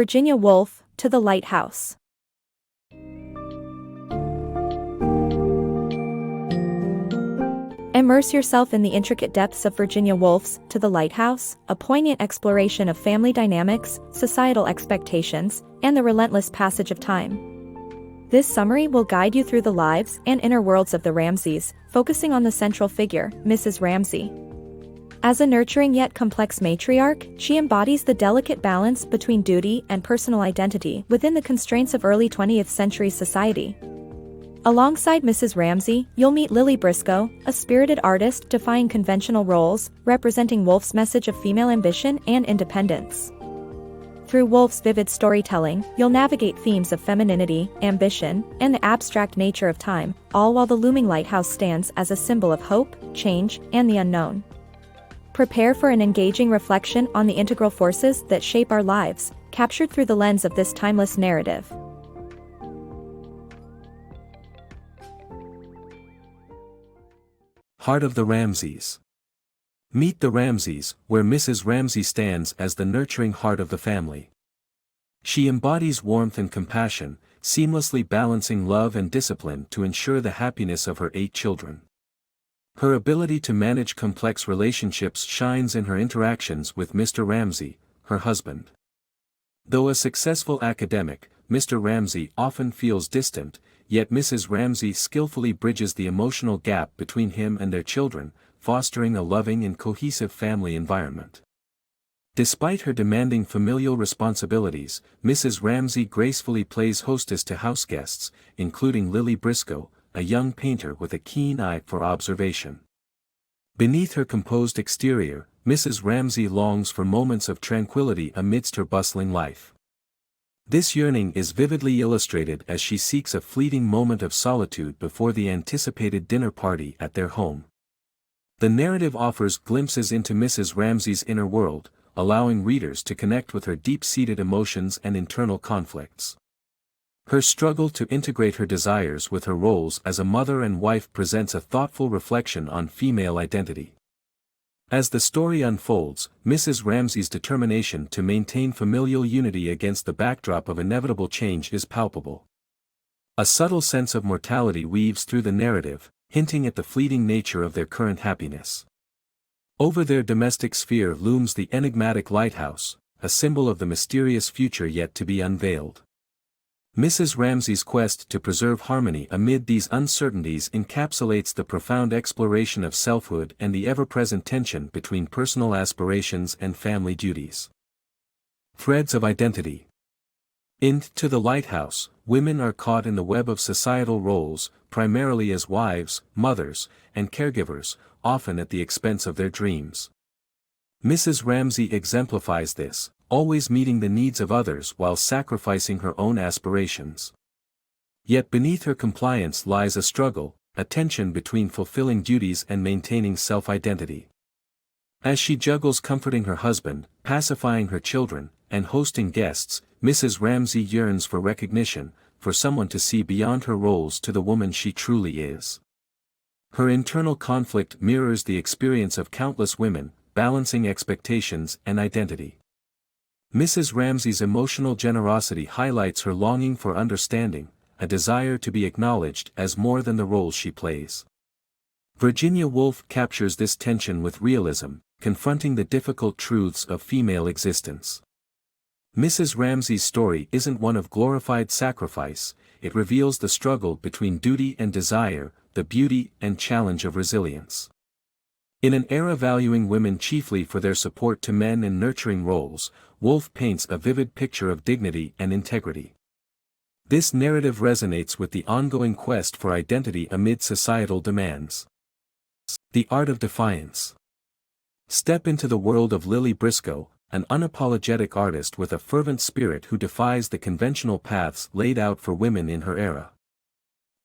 Virginia Woolf, To the Lighthouse. Immerse yourself in the intricate depths of Virginia Woolf's To the Lighthouse, a poignant exploration of family dynamics, societal expectations, and the relentless passage of time. This summary will guide you through the lives and inner worlds of the Ramseys, focusing on the central figure, Mrs. Ramsay. As a nurturing yet complex matriarch, she embodies the delicate balance between duty and personal identity within the constraints of early 20th century society. Alongside Mrs. Ramsay, you'll meet Lily Briscoe, a spirited artist defying conventional roles, representing Woolf's message of female ambition and independence. Through Woolf's vivid storytelling, you'll navigate themes of femininity, ambition, and the abstract nature of time, all while the looming lighthouse stands as a symbol of hope, change, and the unknown. Prepare for an engaging reflection on the integral forces that shape our lives, captured through the lens of this timeless narrative. Heart of the Ramseys. Meet the Ramseys, where Mrs. Ramsay stands as the nurturing heart of the family. She embodies warmth and compassion, seamlessly balancing love and discipline to ensure the happiness of her 8 children. Her ability to manage complex relationships shines in her interactions with Mr. Ramsay, her husband. Though a successful academic, Mr. Ramsay often feels distant, yet Mrs. Ramsay skillfully bridges the emotional gap between him and their children, fostering a loving and cohesive family environment. Despite her demanding familial responsibilities, Mrs. Ramsay gracefully plays hostess to houseguests, including Lily Briscoe, a young painter with a keen eye for observation. Beneath her composed exterior, Mrs. Ramsay longs for moments of tranquility amidst her bustling life. This yearning is vividly illustrated as she seeks a fleeting moment of solitude before the anticipated dinner party at their home. The narrative offers glimpses into Mrs. Ramsay's inner world, allowing readers to connect with her deep-seated emotions and internal conflicts. Her struggle to integrate her desires with her roles as a mother and wife presents a thoughtful reflection on female identity. As the story unfolds, Mrs. Ramsay's determination to maintain familial unity against the backdrop of inevitable change is palpable. A subtle sense of mortality weaves through the narrative, hinting at the fleeting nature of their current happiness. Over their domestic sphere looms the enigmatic lighthouse, a symbol of the mysterious future yet to be unveiled. Mrs. Ramsay's quest to preserve harmony amid these uncertainties encapsulates the profound exploration of selfhood and the ever-present tension between personal aspirations and family duties. Threads of identity. In To the Lighthouse, women are caught in the web of societal roles, primarily as wives, mothers, and caregivers, often at the expense of their dreams. Mrs. Ramsay exemplifies this, always meeting the needs of others while sacrificing her own aspirations. Yet beneath her compliance lies a struggle, a tension between fulfilling duties and maintaining self-identity. As she juggles comforting her husband, pacifying her children, and hosting guests, Mrs. Ramsay yearns for recognition, for someone to see beyond her roles to the woman she truly is. Her internal conflict mirrors the experience of countless women, balancing expectations and identity. Mrs. Ramsay's emotional generosity highlights her longing for understanding, a desire to be acknowledged as more than the role she plays. Virginia Woolf captures this tension with realism, confronting the difficult truths of female existence. Mrs. Ramsay's story isn't one of glorified sacrifice, it reveals the struggle between duty and desire, the beauty and challenge of resilience. In an era valuing women chiefly for their support to men in nurturing roles, Woolf paints a vivid picture of dignity and integrity. This narrative resonates with the ongoing quest for identity amid societal demands. The Art of Defiance. Step into the world of Lily Briscoe, an unapologetic artist with a fervent spirit who defies the conventional paths laid out for women in her era.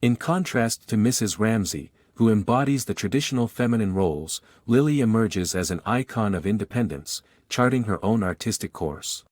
In contrast to Mrs. Ramsay, who embodies the traditional feminine roles, Lily emerges as an icon of independence, charting her own artistic course.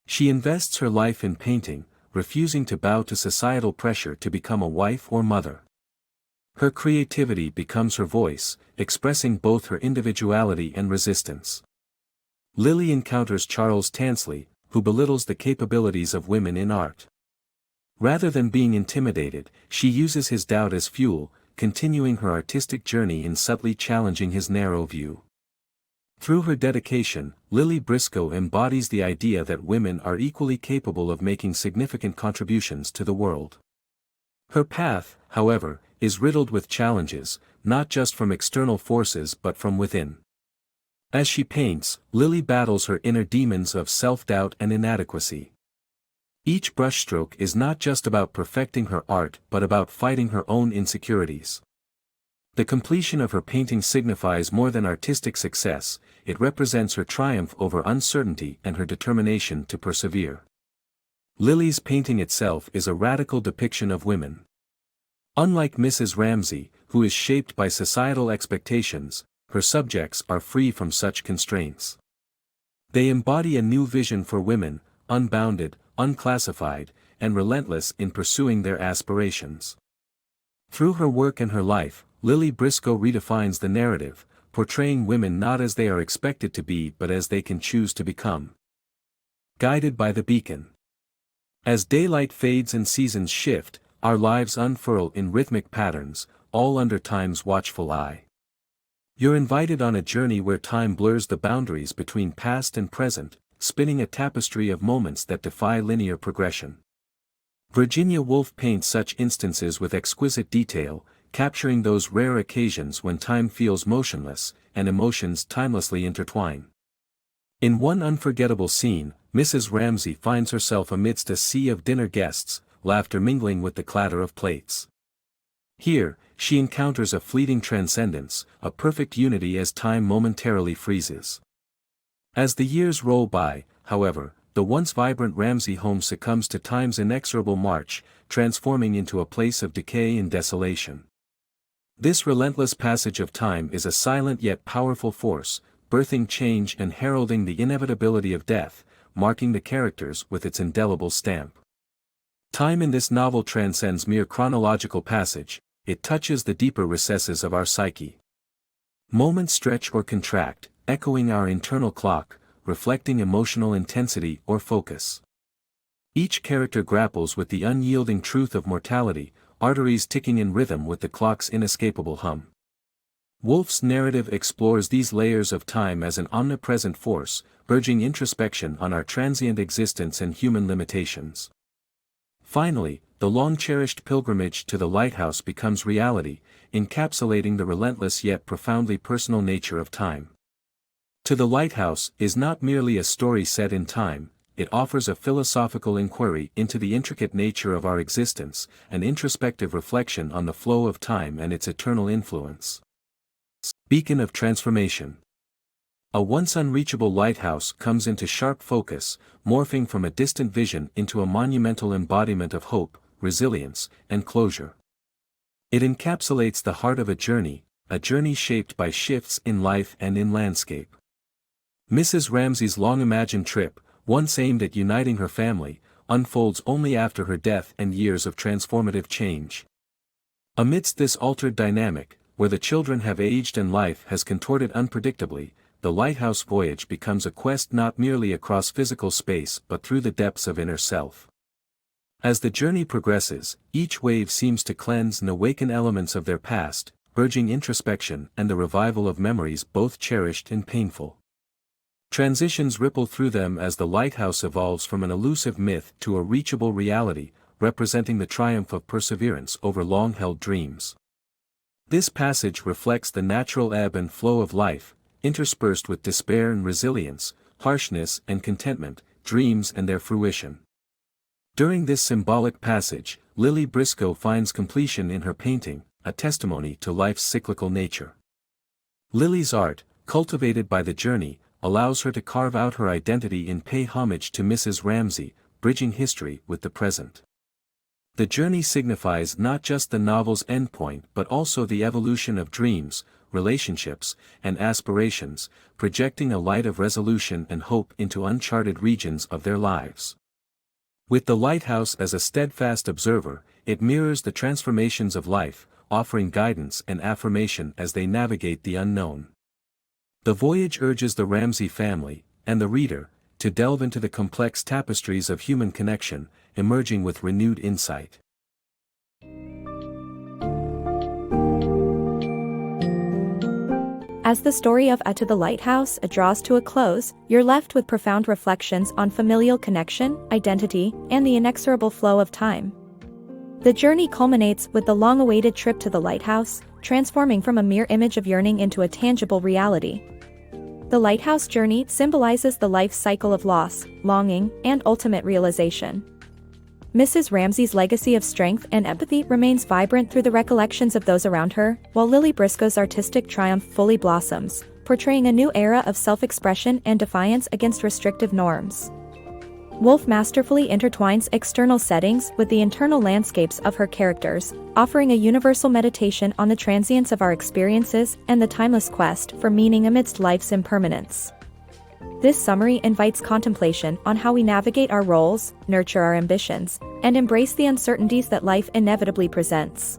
She invests her life in painting, refusing to bow to societal pressure to become a wife or mother. Her creativity becomes her voice, expressing both her individuality and resistance. Lily encounters Charles Tansley, who belittles the capabilities of women in art. Rather than being intimidated, she uses his doubt as fuel, continuing her artistic journey in subtly challenging his narrow view. Through her dedication, Lily Briscoe embodies the idea that women are equally capable of making significant contributions to the world. Her path, however, is riddled with challenges, not just from external forces but from within. As she paints, Lily battles her inner demons of self-doubt and inadequacy. Each brushstroke is not just about perfecting her art but about fighting her own insecurities. The completion of her painting signifies more than artistic success, it represents her triumph over uncertainty and her determination to persevere. Lily's painting itself is a radical depiction of women. Unlike Mrs. Ramsay, who is shaped by societal expectations, her subjects are free from such constraints. They embody a new vision for women, unbounded, unclassified, and relentless in pursuing their aspirations. Through her work and her life, Lily Briscoe redefines the narrative, portraying women not as they are expected to be but as they can choose to become. Guided by the beacon. As daylight fades and seasons shift, our lives unfurl in rhythmic patterns, all under time's watchful eye. You're invited on a journey where time blurs the boundaries between past and present, spinning a tapestry of moments that defy linear progression. Virginia Woolf paints such instances with exquisite detail, capturing those rare occasions when time feels motionless, and emotions timelessly intertwine. In one unforgettable scene, Mrs. Ramsay finds herself amidst a sea of dinner guests, laughter mingling with the clatter of plates. Here, she encounters a fleeting transcendence, a perfect unity as time momentarily freezes. As the years roll by, however, the once vibrant Ramsay home succumbs to time's inexorable march, transforming into a place of decay and desolation. This relentless passage of time is a silent yet powerful force, birthing change and heralding the inevitability of death, marking the characters with its indelible stamp. Time in this novel transcends mere chronological passage, it touches the deeper recesses of our psyche. Moments stretch or contract, echoing our internal clock, reflecting emotional intensity or focus. Each character grapples with the unyielding truth of mortality, arteries ticking in rhythm with the clock's inescapable hum. Woolf's narrative explores these layers of time as an omnipresent force, urging introspection on our transient existence and human limitations. Finally, the long-cherished pilgrimage to the lighthouse becomes reality, encapsulating the relentless yet profoundly personal nature of time. To the Lighthouse is not merely a story set in time, it offers a philosophical inquiry into the intricate nature of our existence, an introspective reflection on the flow of time and its eternal influence. Beacon of Transformation. A once unreachable lighthouse comes into sharp focus, morphing from a distant vision into a monumental embodiment of hope, resilience, and closure. It encapsulates the heart of a journey shaped by shifts in life and in landscape. Mrs. Ramsay's long-imagined trip, once aimed at uniting her family, unfolds only after her death and years of transformative change. Amidst this altered dynamic, where the children have aged and life has contorted unpredictably, the lighthouse voyage becomes a quest not merely across physical space but through the depths of inner self. As the journey progresses, each wave seems to cleanse and awaken elements of their past, urging introspection and the revival of memories both cherished and painful. Transitions ripple through them as the lighthouse evolves from an elusive myth to a reachable reality, representing the triumph of perseverance over long-held dreams. This passage reflects the natural ebb and flow of life, interspersed with despair and resilience, harshness and contentment, dreams and their fruition. During this symbolic passage, Lily Briscoe finds completion in her painting, a testimony to life's cyclical nature. Lily's art, cultivated by the journey, allows her to carve out her identity and pay homage to Mrs. Ramsay, bridging history with the present. The journey signifies not just the novel's endpoint but also the evolution of dreams, relationships, and aspirations, projecting a light of resolution and hope into uncharted regions of their lives. With the lighthouse as a steadfast observer, it mirrors the transformations of life, offering guidance and affirmation as they navigate the unknown. The voyage urges the Ramsay family, and the reader, to delve into the complex tapestries of human connection, emerging with renewed insight. As the story of Art of the Lighthouse draws to a close, you're left with profound reflections on familial connection, identity, and the inexorable flow of time. The journey culminates with the long-awaited trip to the lighthouse, transforming from a mere image of yearning into a tangible reality. The lighthouse journey symbolizes the life cycle of loss, longing, and ultimate realization. Mrs. Ramsey's legacy of strength and empathy remains vibrant through the recollections of those around her, while Lily Briscoe's artistic triumph fully blossoms, portraying a new era of self-expression and defiance against restrictive norms. Woolf masterfully intertwines external settings with the internal landscapes of her characters, offering a universal meditation on the transience of our experiences and the timeless quest for meaning amidst life's impermanence. This summary invites contemplation on how we navigate our roles, nurture our ambitions, and embrace the uncertainties that life inevitably presents.